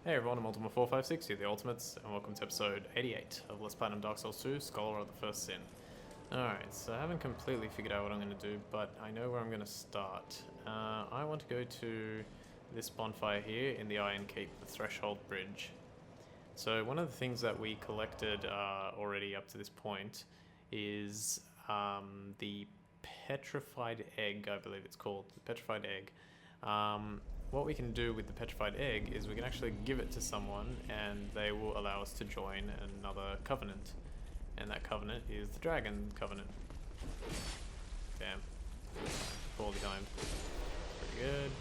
Hey everyone, I'm Ultima456 here, the Ultimates, and welcome to episode 88 of Let's Platinum Dark Souls 2, Scholar of the First Sin. Alright, so I haven't completely figured out what I'm going to do, but I know where I'm going to start. I want to go to this bonfire here in the Iron Keep, the Threshold Bridge. So one of the things that we collected already up to this point is the Petrified Egg, I believe it's called, the Petrified Egg. What we can do with the petrified egg is we can actually give it to someone and they will allow us to join another covenant. And that covenant is the Dragon Covenant. Damn. Poorly timed. Pretty good.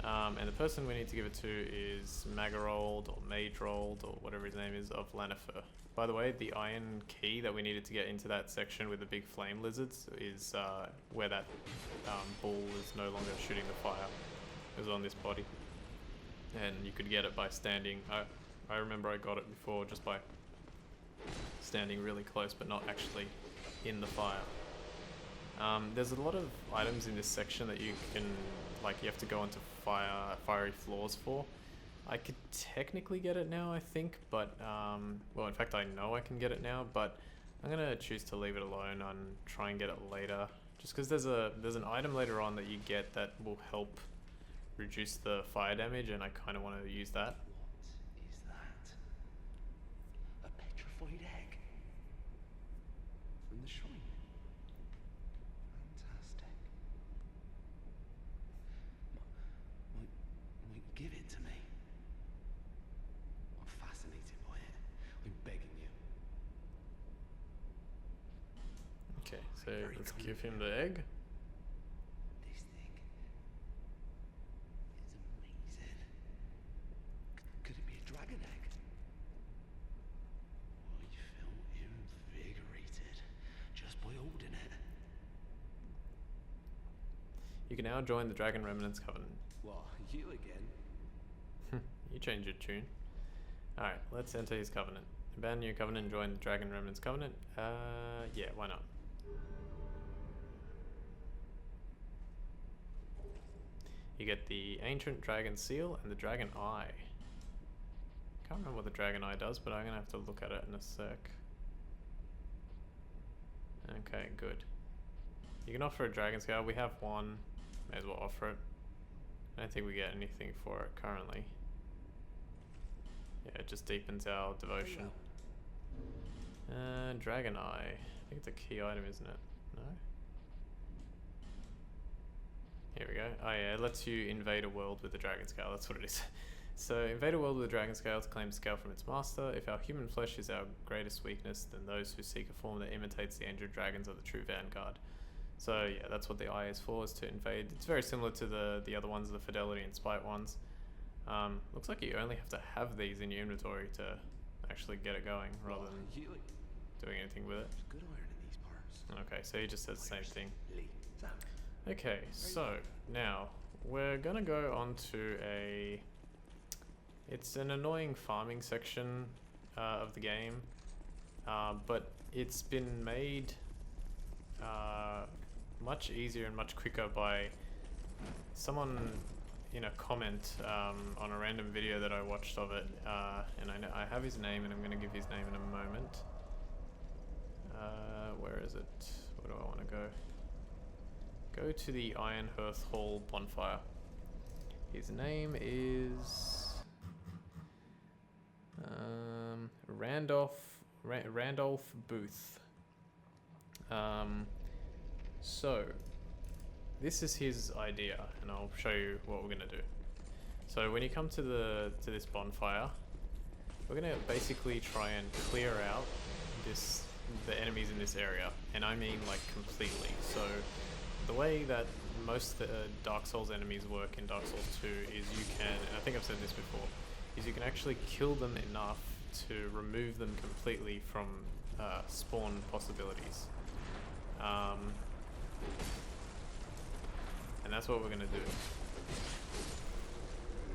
And the person we need to give it to is Magarold or Magerold or whatever his name is of Lanifer. By the way, the iron key that we needed to get into that section with the big flame lizards is where that bull is no longer shooting the fire. It was on this body. And you could get it by standing. I remember I got it before just by standing really close but not actually in the fire. There's a lot of items in this section that you can, like, you have to go onto fiery floors for. I could technically get it now, I think, but, well, in fact, I know I can get it now, but I'm gonna choose to leave it alone and try and get it later. Just because there's an item later on that you get that will help reduce the fire damage, and I kind of want to use that. What is that? A petrified egg? From the shrine? Fantastic. Might you give it to me? I'm fascinated by it. I'm begging you. Okay, so let's give him the egg. This thing is amazing. Could it be a dragon egg? I feel invigorated just by holding it. You can now join the Dragon Remnants Covenant. What, you again? You changed your tune. Alright, let's enter his covenant. Abandon your covenant and join the Dragon Remnants Covenant. Yeah, why not? You get the Ancient Dragon Seal and the Dragon Eye. Can't remember what the Dragon Eye does, but I'm gonna have to look at it in a sec. Okay, good. You can offer a Dragon Scale. We have one. May as well offer it. I don't think we get anything for it currently. Yeah, it just deepens our devotion. Dragon Eye. I think it's a key item, isn't it? No? Here we go. Oh yeah, it lets you invade a world with the Dragon Scale. That's what it is. So, invade a world with a Dragon Scale to claim scale from its master. If our human flesh is our greatest weakness, then those who seek a form that imitates the ancient dragons are the true vanguard. So yeah, that's what the eye is for, is to invade. It's very similar to the other ones, the Fidelity and Spite ones. Looks like you only have to have these in your inventory to actually get it going, rather than doing anything with it. Good iron in these parts. Okay, so he just says the same thing. Okay, so now we're gonna go on to a... It's an annoying farming section of the game, but it's been made much easier and much quicker by someone in a comment on a random video that I watched of it, and I know I have his name and I'm gonna give his name in a moment. Where is it? Where do I want to go? Go to the Iron Hearth Hall bonfire. His name is Randolph Booth. So this is his idea, and I'll show you what we're gonna do. So when you come to this bonfire, we're gonna basically try and clear out the enemies in this area, and I mean like completely. So the way that most Dark Souls enemies work in Dark Souls 2 is you can, and I think I've said this before, is you can actually kill them enough to remove them completely from spawn possibilities. And that's what we're going to do.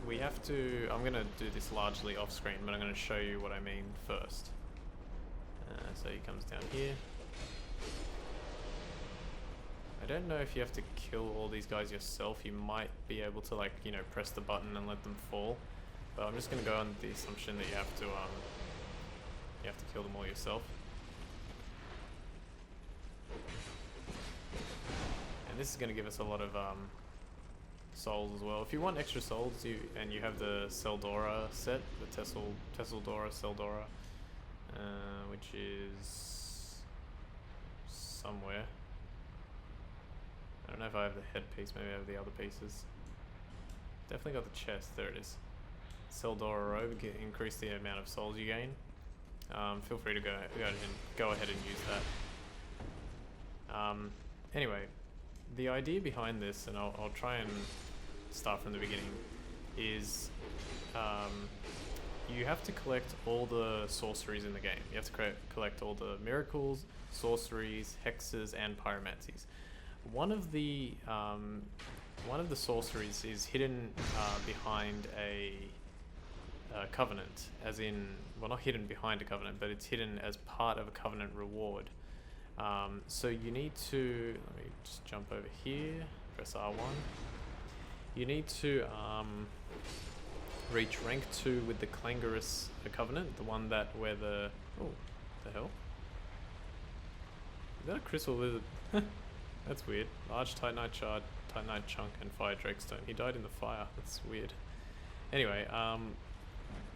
We have to, I'm going to do this largely off screen, but I'm going to show you what I mean first. So he comes down here. I don't know if you have to kill all these guys yourself. You might be able to, like, you know, press the button and let them fall. But I'm just gonna go on the assumption that you have to kill them all yourself. And this is gonna give us a lot of souls as well. If you want extra souls, you have the Seldora set, the Tesseldora, Seldora, which is somewhere. I don't know if I have the headpiece, maybe I have the other pieces. Definitely got the chest, there it is. Seldora robe, increase the amount of souls you gain. Feel free to go ahead and use that. Anyway, the idea behind this, and I'll try and start from the beginning, is you have to collect all the sorceries in the game. You have to collect all the miracles, sorceries, hexes, and pyromancies. One of the sorceries is hidden behind a covenant, as in, well, not hidden behind a covenant, but it's hidden as part of a covenant reward. So you need to, let me just jump over here, press R1. You need to reach rank 2 with the Clangorous Covenant, the one that where the, oh, the hell? Is that a crystal lizard? That's weird. Large Titanite shard, Titanite chunk, and fire drakestone. He died in the fire. That's weird. Anyway,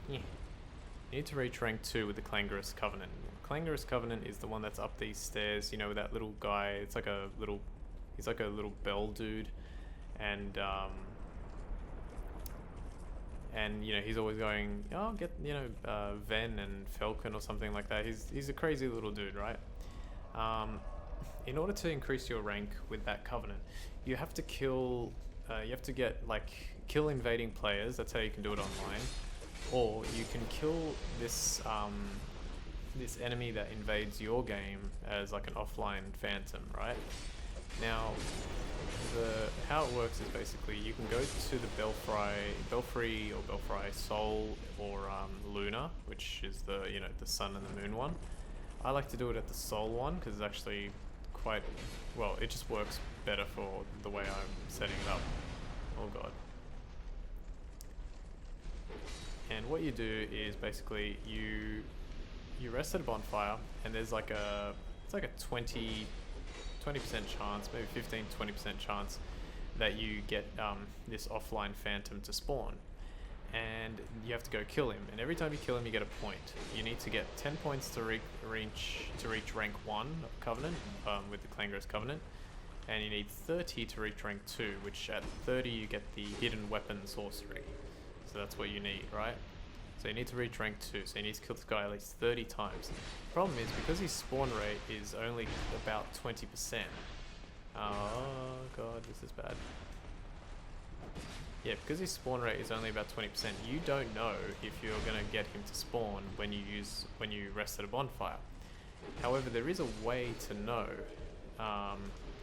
yeah. You need to reach rank 2 with the Clangorous Covenant. Clangorous Covenant is the one that's up these stairs, you know, with that little guy. It's like a little, he's like a little bell dude, and you know, he's always going, oh, get, you know, Ven and Falcon or something like that. He's a crazy little dude, right? In order to increase your rank with that covenant, you have to kill, you have to get, like, kill invading players. That's how you can do it online. Or you can kill this this enemy that invades your game as like an offline phantom, right? Now, how it works is basically you can go to the Belfry or Belfry Sol or Luna, which is the, you know, the sun and the moon one. I like to do it at the Sol one because it's actually quite, well, it just works better for the way I'm setting it up. Oh god. And what you do is basically you rest at a bonfire, and there's like it's like a 20% chance, maybe 15-20% chance that you get this offline phantom to spawn, and you have to go kill him. And every time you kill him, you get a point. You need to get 10 points to reach rank 1 of Covenant with the Clangorous Covenant, and you need 30 to reach rank 2, which at 30 you get the hidden weapon sorcery. So that's what you need, right? So you need to reach rank 2, so you need to kill this guy at least 30 times. The problem is, because his spawn rate is only about 20%. Oh god, this is bad. Yeah, because his spawn rate is only about 20%, you don't know if you're going to get him to spawn when you rest at a bonfire. However, there is a way to know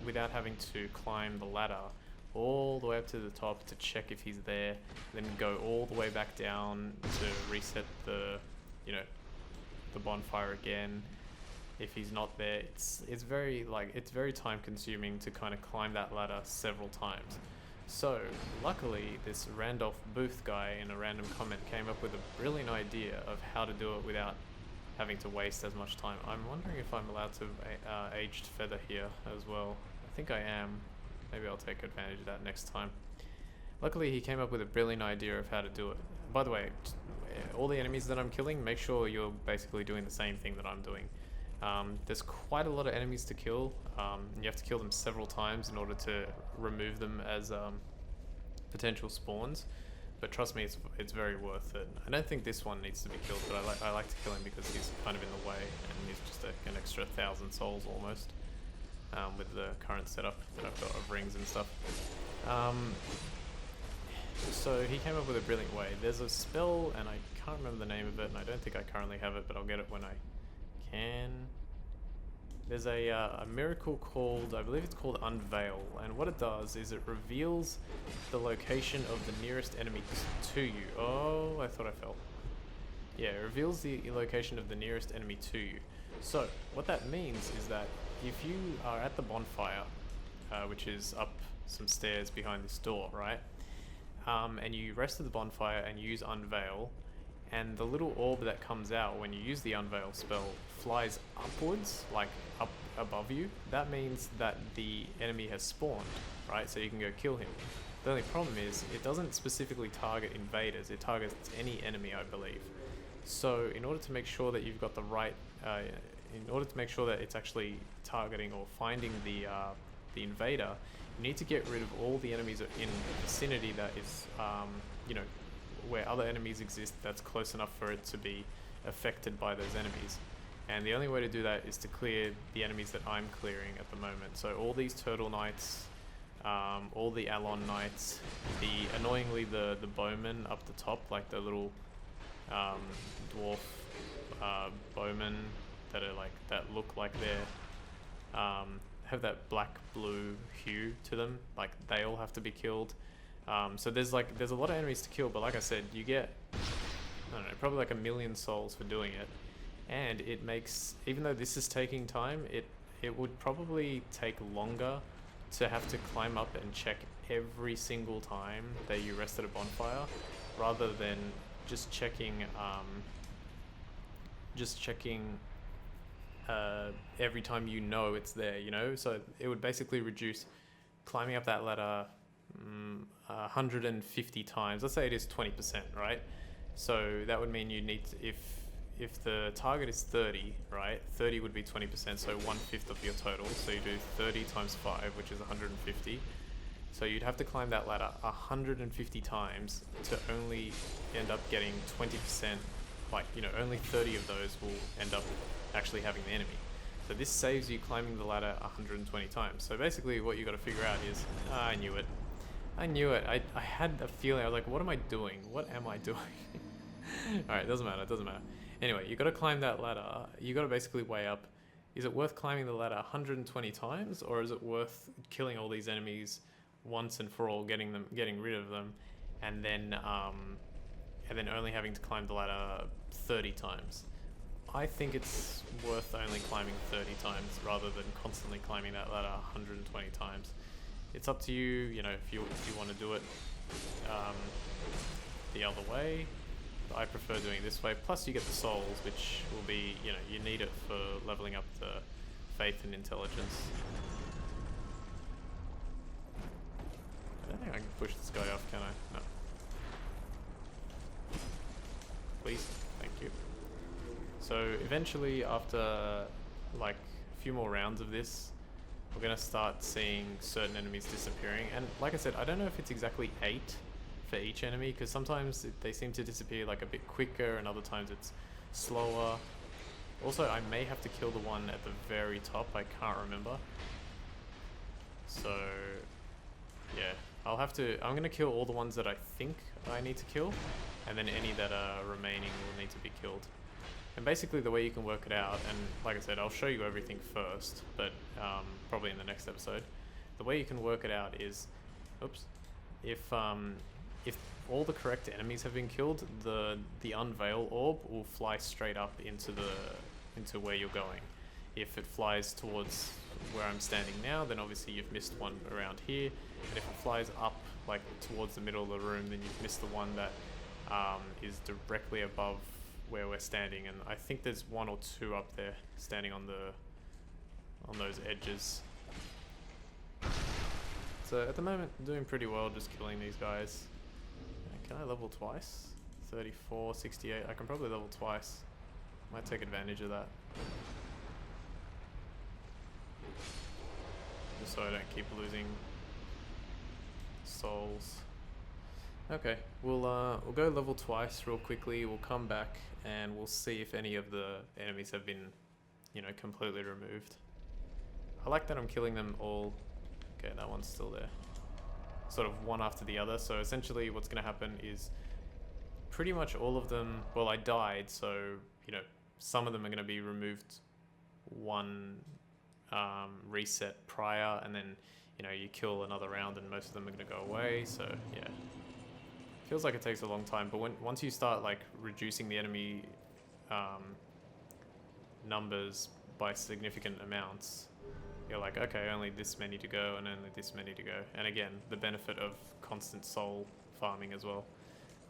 without having to climb the ladder all the way up to the top to check if he's there, then go all the way back down to reset the, you know, the bonfire again. If he's not there, it's very time consuming to kind of climb that ladder several times. So luckily, this Randolph Booth guy in a random comment came up with a brilliant idea of how to do it without having to waste as much time. I'm wondering if I'm allowed to aged feather here as well. I think I am. Maybe I'll take advantage of that next time. Luckily, he came up with a brilliant idea of how to do it. By the way, all the enemies that I'm killing, make sure you're basically doing the same thing that I'm doing. There's quite a lot of enemies to kill. You have to kill them several times in order to remove them as potential spawns. But trust me, it's very worth it. I don't think this one needs to be killed, but I like to kill him because he's kind of in the way, and he's just an extra 1,000 souls almost. With the current setup that I've got of rings and stuff. So he came up with a brilliant way. There's a spell, and I can't remember the name of it, and I don't think I currently have it, but I'll get it when I can. There's a miracle called, I believe it's called Unveil, and what it does is it reveals the location of the nearest enemy to you. Oh, I thought I fell. Yeah, it reveals the location of the nearest enemy to you. So, what that means is that if you are at the bonfire, which is up some stairs behind this door, right? and you rest at the bonfire and use Unveil, and the little orb that comes out when you use the Unveil spell flies upwards, like up above you. That means that the enemy has spawned, right? So you can go kill him. The only problem is it doesn't specifically target invaders, it targets any enemy, I believe. So in order to make sure that you've got the right, in order to make sure that it's actually targeting or finding the invader, you need to get rid of all the enemies in the vicinity that is, you know, where other enemies exist that's close enough for it to be affected by those enemies. And the only way to do that is to clear the enemies that I'm clearing at the moment. So all these Turtle Knights, all the Alon Knights, annoyingly the bowmen up the top, like the little dwarf bowmen that are like, that look like they're have that black blue hue to them, like they all have to be killed. So there's a lot of enemies to kill, but like I said, you get, I don't know, probably like 1 million souls for doing it. And it makes, even though this is taking time, it would probably take longer to have to climb up and check every single time that you rest at a bonfire, rather than just checking every time you know it's there, you know? So it would basically reduce climbing up that ladder 150 times. Let's say it is 20%, right? So that would mean you need to, if the target is 30, right? 30 would be 20%, so 1/5 of your total. So you do 30 times 5, which is 150. So you'd have to climb that ladder 150 times to only end up getting 20%, like, you know, only 30 of those will end up actually having the enemy. So this saves you climbing the ladder 120 times. So basically what you got to figure out is, I knew it. I had a feeling. I was like, what am I doing? What am I doing? Alright, doesn't matter. Anyway, you got to climb that ladder. You got to basically weigh up, is it worth climbing the ladder 120 times, or is it worth killing all these enemies once and for all, getting rid of them, and then only having to climb the ladder 30 times? I think it's worth only climbing 30 times rather than constantly climbing that ladder 120 times. It's up to you, you know, if you want to do it the other way. I prefer doing it this way. Plus you get the souls, which will be, you know, you need it for leveling up the faith and intelligence. I don't think I can push this guy off, can I? No. Please, thank you. So eventually, after like a few more rounds of this, we're gonna start seeing certain enemies disappearing. And like I said, I don't know if it's exactly 8 for each enemy, because sometimes they seem to disappear like a bit quicker, and other times it's slower. Also, I may have to kill the one at the very top. I can't remember. So yeah, I'm gonna kill all the ones that I think I need to kill, and then any that are remaining will need to be killed. And basically the way you can work it out, and like I said, I'll show you everything first, but probably in the next episode. The way you can work it out is, if all the correct enemies have been killed, the Unveil orb will fly straight up into where you're going. If it flies towards where I'm standing now, then obviously you've missed one around here. And if it flies up like towards the middle of the room, then you've missed the one that is directly above where we're standing. And I think there's 1 or 2 up there standing on those edges. So at the moment, I'm doing pretty well just killing these guys. Can I level twice? 34, 68. I can probably level twice. Might take advantage of that. Just so I don't keep losing souls. Okay, we'll go level twice real quickly. We'll come back and we'll see if any of the enemies have been, you know, completely removed. I like that I'm killing them all. Okay, that one's still there. Sort of one after the other. So essentially what's going to happen is pretty much all of them, well, I died, so, you know, some of them are going to be removed one reset prior, and then, you know, you kill another round and most of them are going to go away. So yeah, feels like it takes a long time, but once you start like reducing the enemy numbers by significant amounts, you're like, okay, only this many to go and only this many to go. And again, the benefit of constant soul farming as well.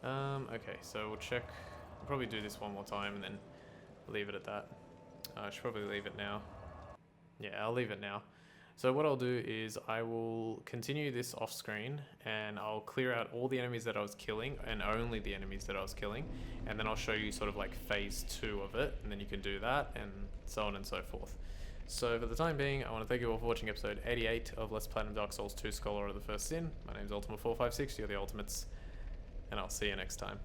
Okay, so we'll check. We'll probably do this one more time and then leave it at that. I should probably leave it now. Yeah, I'll leave it now. So what I'll do is I will continue this off screen and I'll clear out all the enemies that I was killing and only the enemies that I was killing, and then I'll show you sort of like phase 2 of it, and then you can do that and so on and so forth. So for the time being, I want to thank you all for watching episode 88 of Let's Platinum Dark Souls 2 Scholar of the First Sin. My name is Ultima456, you're the Ultimates, and I'll see you next time.